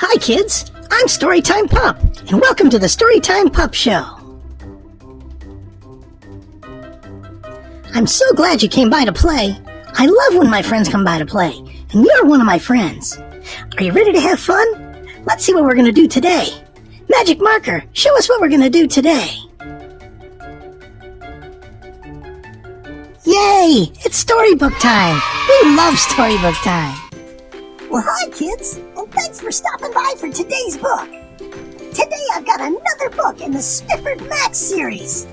Hi kids, I'm Storytime Pup, and welcome to the Storytime Pup Show. I'm so glad you came by to play. I love when my friends come by to play, and you're one of my friends. Are you ready to have fun? Let's see what we're going to do today. Magic marker, show us what we're going to do today. Yay! It's storybook time! We love storybook time! Well, hi kids, and thanks for stopping by for today's book. Today I've got another book in the Spifford Max series.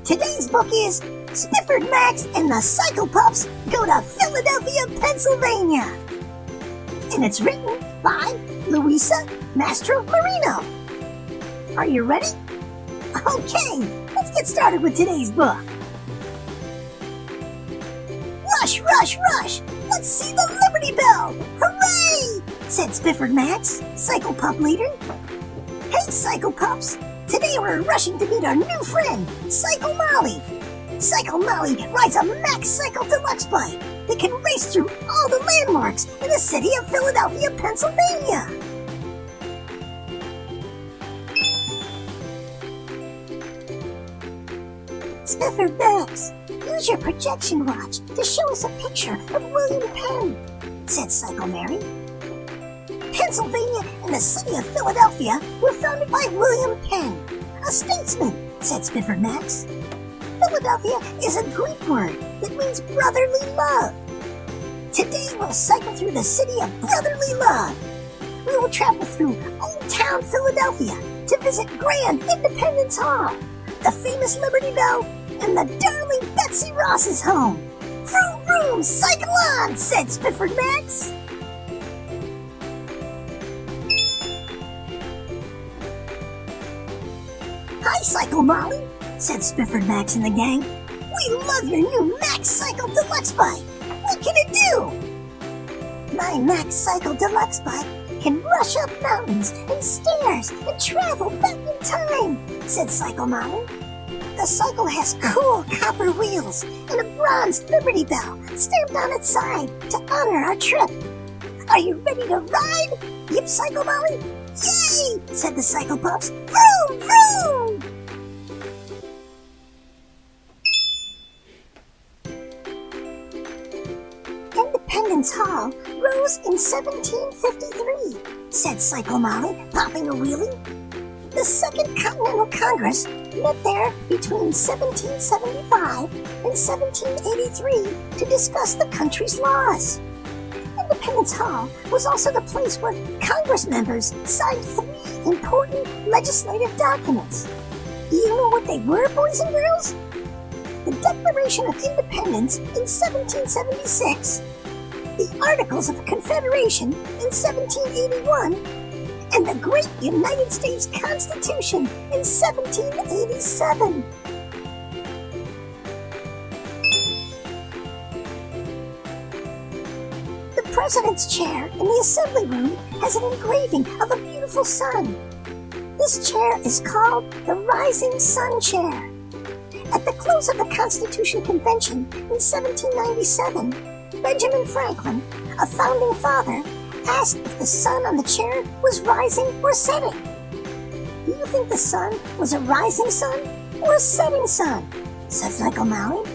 Today's book is Spifford Max and the Cycle Pups Go to Philadelphia, Pennsylvania. And it's written by Louisa Mastromarino. Are you ready? Okay, let's get started with today's book. Rush, rush, rush! Let's see the Liberty Bell! Hooray! Said Spifford Max, Cycle Pup leader. Hey, Cycle Pups! Today we're rushing to meet our new friend, Cycle Molly. Cycle Molly rides a Max Cycle Deluxe bike that can race through all the landmarks in the city of Philadelphia, Pennsylvania. Spifford Max, use your projection watch to show us a picture of William Penn, said Cycle Mary. Pennsylvania and the city of Philadelphia were founded by William Penn, a statesman, said Spifford Max. Philadelphia is a Greek word that means brotherly love. Today we'll cycle through the city of brotherly love. We will travel through Old Town Philadelphia to visit Grand Independence Hall, the famous Liberty Bell, and the darling Betsy Ross's home. Vroom, vroom, cycle on, said Spifford Max. Hi, Cycle Molly, said Spifford Max and the gang. We love your new Max Cycle Deluxe bike. What can it do? My Max Cycle Deluxe bike can rush up mountains and stairs and travel back in time, said Cycle Molly. The cycle has cool copper wheels and a bronze Liberty Bell stamped on its side to honor our trip. Are you ready to ride? Yep, Cycle Molly. Yay! Said the Cycle Pups. Vroom, vroom! Independence Hall rose in 1753, said Cycle Molly, popping a wheelie. The Second Continental Congress met there between 1775 and 1783 to discuss the country's laws. Independence Hall was also the place where Congress members signed 3 important legislative documents. Do you know what they were, boys and girls? The Declaration of Independence in 1776, the Articles of Confederation in 1781, and the Great United States Constitution in 1787. The President's chair in the Assembly Room has an engraving of a beautiful sun. This chair is called the Rising Sun Chair. At the close of the Constitution Convention in 1797, Benjamin Franklin, a founding father, asked if the sun on the chair was rising or setting. Do you think the sun was a rising sun or a setting sun? Said Cycle Molly.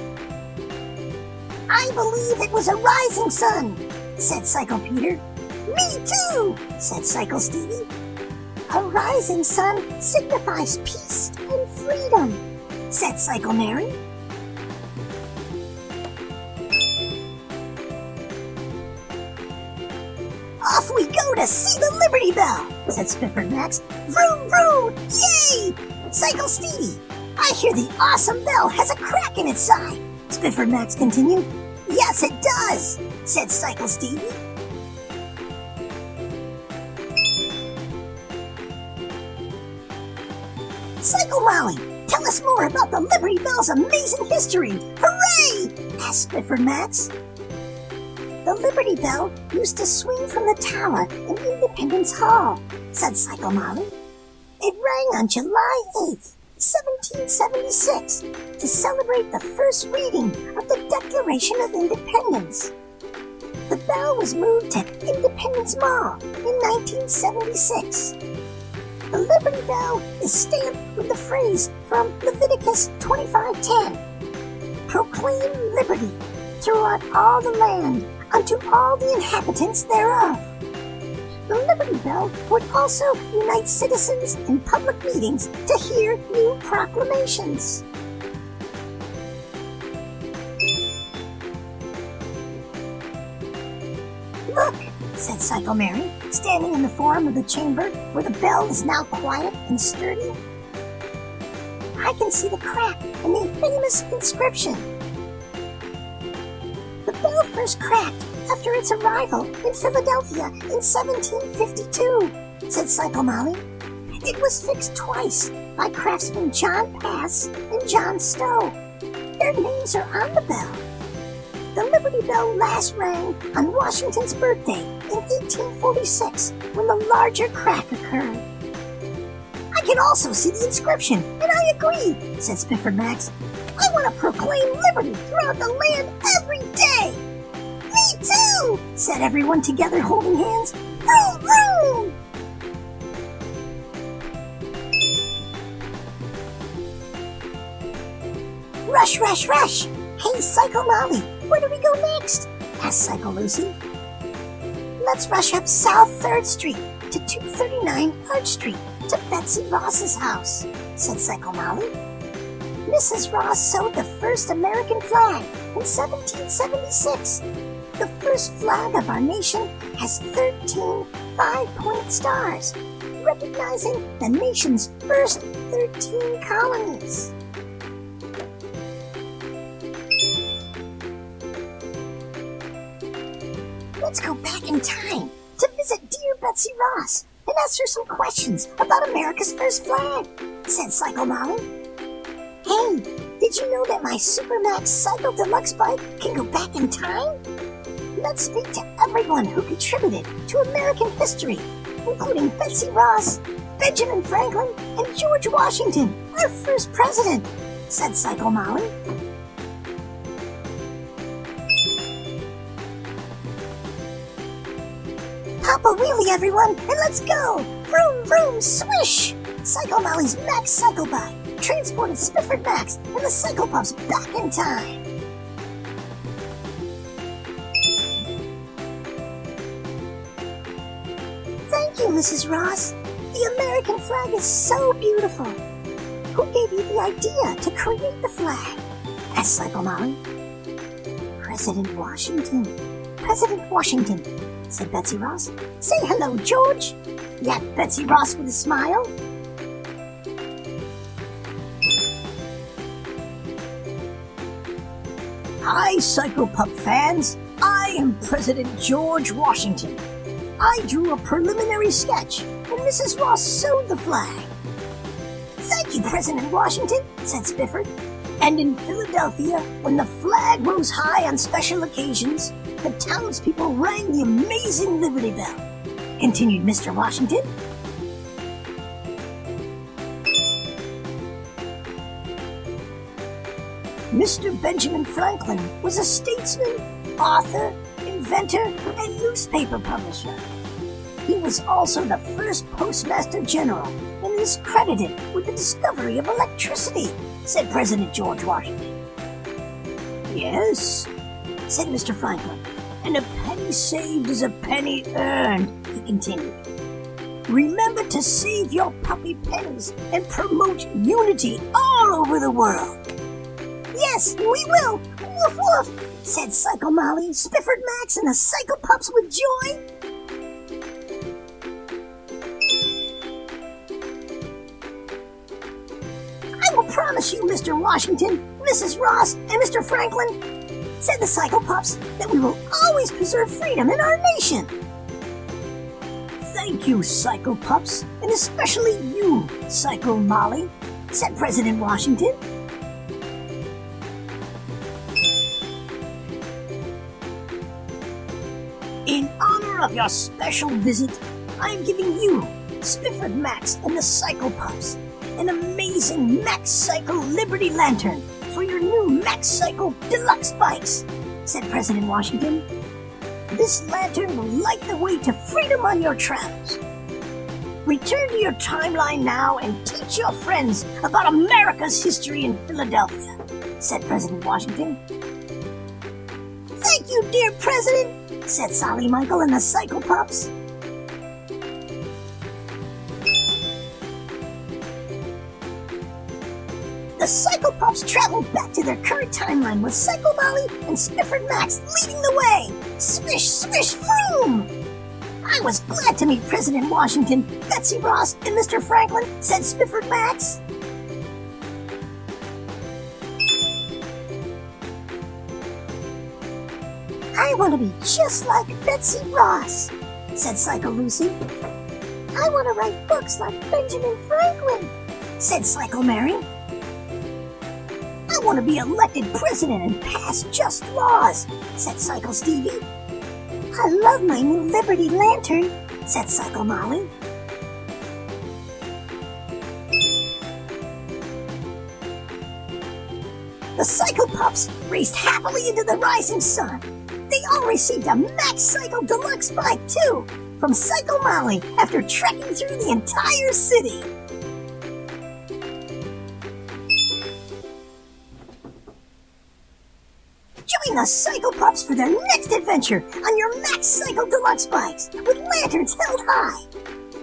I believe it was a rising sun, said Cycle Peter. Me too, said Cycle Stevie. A rising sun signifies peace and freedom, said Cycle Mary. Off we go to see the Liberty Bell, said Spifford Max. Vroom, vroom, yay! Cycle Stevie, I hear the awesome bell has a crack in its side, Spifford Max continued. Yes, it does, said Cycle Stevie. Cycle Molly, tell us more about the Liberty Bell's amazing history. Hooray! Asked Spifford Max. The Liberty Bell used to swing from the tower in Independence Hall, said Cycle Molly. It rang on July 8th, 1776, to celebrate the first reading of the Declaration of Independence. The Bell was moved to Independence Mall in 1976. The Liberty Bell is stamped with the phrase from Leviticus 25:10. Proclaim liberty throughout all the land unto all the inhabitants thereof. The Liberty Bell would also unite citizens in public meetings to hear new proclamations. Look, said Cycle Mary, standing in the form of the chamber where the bell is now quiet and sturdy. I can see the crack in the famous inscription. The bell first cracked after its arrival in Philadelphia in 1752, said Cycle Molly. It was fixed twice by craftsmen John Pass and John Stowe. Their names are on the bell. The Liberty Bell last rang on Washington's birthday in 1846 when the larger crack occurred. I can also see the inscription, and I agree, said Spifford Max. I want to proclaim liberty throughout the land every day. Me too, said everyone together holding hands. Vroom, vroom! Rush, rush, rush! Hey, Cycle Molly, where do we go next? Asked Cycle Lucy. Let's rush up South 3rd Street to 239 Arch Street to Betsy Ross's house, said Cycle Molly. Mrs. Ross sewed the first American flag in 1776. The first flag of our nation has 13 5-point stars, recognizing the nation's first 13 colonies. Let's go back in time to visit dear Betsy Ross and ask her some questions about America's first flag, said Cycle Molly. Hey, did you know that my Super Max Cycle Deluxe bike can go back in time? Let's speak to everyone who contributed to American history, including Betsy Ross, Benjamin Franklin, and George Washington, our first president, said Cycle Molly. Papa wheelie, everyone, and let's go! Vroom, vroom, swish! Cycle Molly's Max Cycle Bike transported Spifford Max and the Cycle Pups back in time. Thank you, Mrs. Ross. The American flag is so beautiful. Who gave you the idea to create the flag? Asked Cycle Molly. President Washington, said Betsy Ross. Say hello, George, yapped Betsy Ross with a smile. Hi, Cycle Pup fans. I am President George Washington. I drew a preliminary sketch, and Mrs. Ross sewed the flag. Thank you, President Washington, said Spifford. And in Philadelphia, when the flag rose high on special occasions, the townspeople rang the amazing Liberty Bell, continued Mr. Washington. Mr. Benjamin Franklin was a statesman, author, inventor, and newspaper publisher. He was also the first Postmaster General and is credited with the discovery of electricity, said President George Washington. Yes, said Mr. Franklin, and a penny saved is a penny earned, he continued. Remember to save your puppy pennies and promote unity all over the world. Yes, we will! Woof woof! Said Cycle Molly, Spifford Max, and the Cycle Pups with joy. I will promise you, Mr. Washington, Mrs. Ross, and Mr. Franklin, said the Cycle Pups, that we will always preserve freedom in our nation. Thank you, Cycle Pups, and especially you, Cycle Molly, said President Washington. In honor of your special visit, I am giving you, Spifford Max and the Cycle Pups, an amazing Max Cycle Liberty Lantern for your new Max Cycle Deluxe bikes, said President Washington. This lantern will light the way to freedom on your travels. Return to your timeline now and teach your friends about America's history in Philadelphia, said President Washington. Thank you, dear President, said Sally Michael and the Cycle Pups. The Cycle Pups traveled back to their current timeline with Cycle Molly and Spifford Max leading the way. Swish, swish, vroom! I was glad to meet President Washington, Betsy Ross, and Mr. Franklin, said Spifford Max. I want to be just like Betsy Ross, said Cycle Lucy. I want to write books like Benjamin Franklin, said Cycle Mary. I want to be elected president and pass just laws, said Cycle Stevie. I love my new Liberty Lantern, said Cycle Molly. The Cycle Pups raced happily into the rising sun. They all received a Max Cycle Deluxe bike, too, from Cycle Molly after trekking through the entire city. Join the Cycle Pups for their next adventure on your Max Cycle Deluxe bikes with lanterns held high.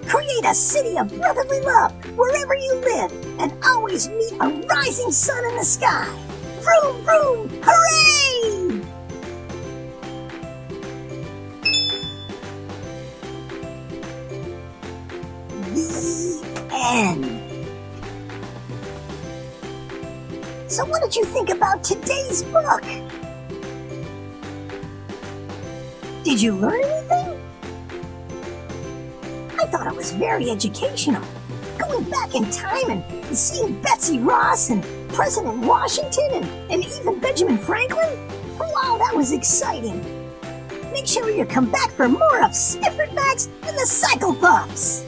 Create a city of brotherly love wherever you live and always meet a rising sun in the sky. Vroom, vroom, hooray! The end. So what did you think about today's book? Did you learn anything? I thought it was very educational. Going back in time and seeing Betsy Ross and President Washington and even Benjamin Franklin. Wow, that was exciting. Make sure you come back for more of Spifford Max and the Cycle Pups.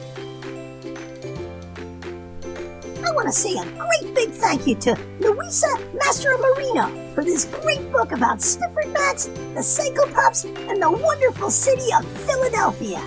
I want to say a great big thank you to Louisa Mastromarino for this great book about Spifford Max, the Cycle Pups, and the wonderful city of Philadelphia.